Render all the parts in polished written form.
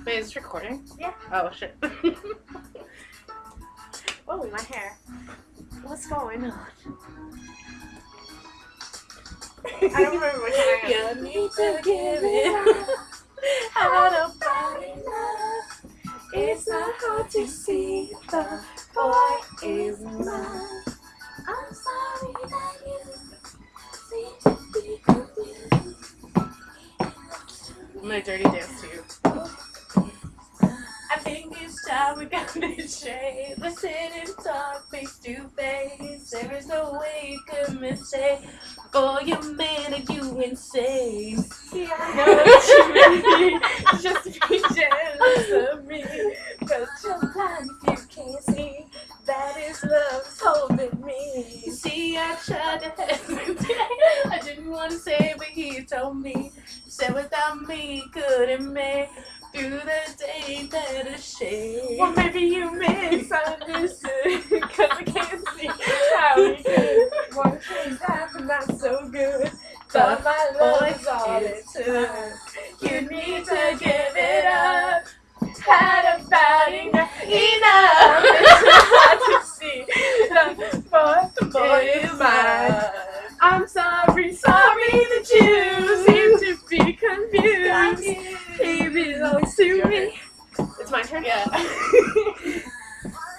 Wait, is this recording? Yeah. Oh, shit. Oh, my hair. What's going on? I don't remember what time. You need to give it up. Had a body love. It's not hard to see the boy is mine. I'm sorry that you seem to be confused. I'm gonna dirty dance to you. I think it's time we got to shade. Let's sit and talk face to face. There is no way you could mistake. For your man, are you insane? See, I know what you mean. Just be jealous of me. But you're blind if you can't see that his love is holding me. You see, I tried to hesitate. I didn't want to say, but he told me. Said without me, couldn't make through the day that a shade. Well, maybe you misunderstood. Because I can't see how we could. One thing happened, not so good. But my love is all it took. You need to give it up. Had about enough. It's hard to see. The boy is mine. I'm sorry that you seem to be confused. He belongs to me. It's my turn? Yeah.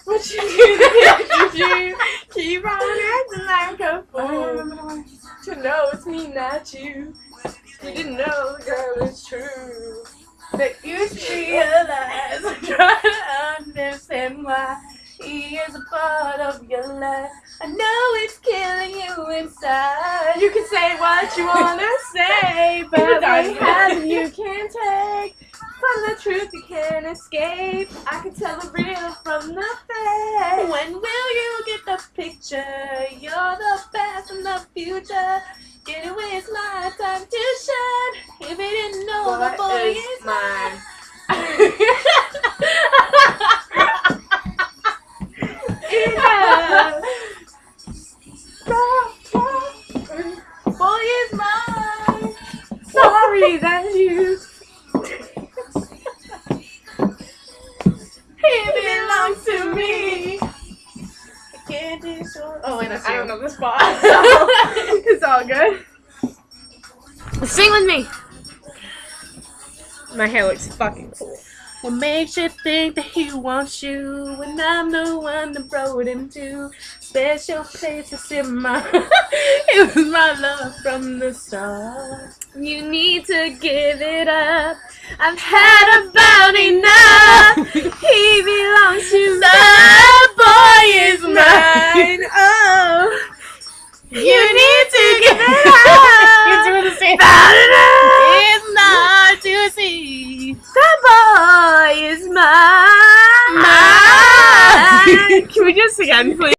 What you do, you keep on acting like a fool. To know it's me, not you. You didn't know, girl, it's true. That you realize I'm trying to understand why he is a part of your life. I know it's killing you inside. You can say what you wanna say, but what happen you can't take. From the truth you can't escape. I can tell the real from the fake. When will you get the picture? You're the past and the future. Get away, it's my time to shine. If you didn't know, the boy is mine. Yeah. Boy is mine. Sorry that you. He belongs to me. I can't do so. Oh, wait, that's I you. don't know the spot, so it's all good. Sing with me. My hair looks fucking cool. What makes you think that he wants you when I'm the one that brought him to special places in my it was my love from the start. You need to give it up. I've had about enough. He belongs to me. The boy is mine. Oh, You need to give it up. You're doing the same. About enough. It's not to see. the boy is mine. Mine. Can we just again, please?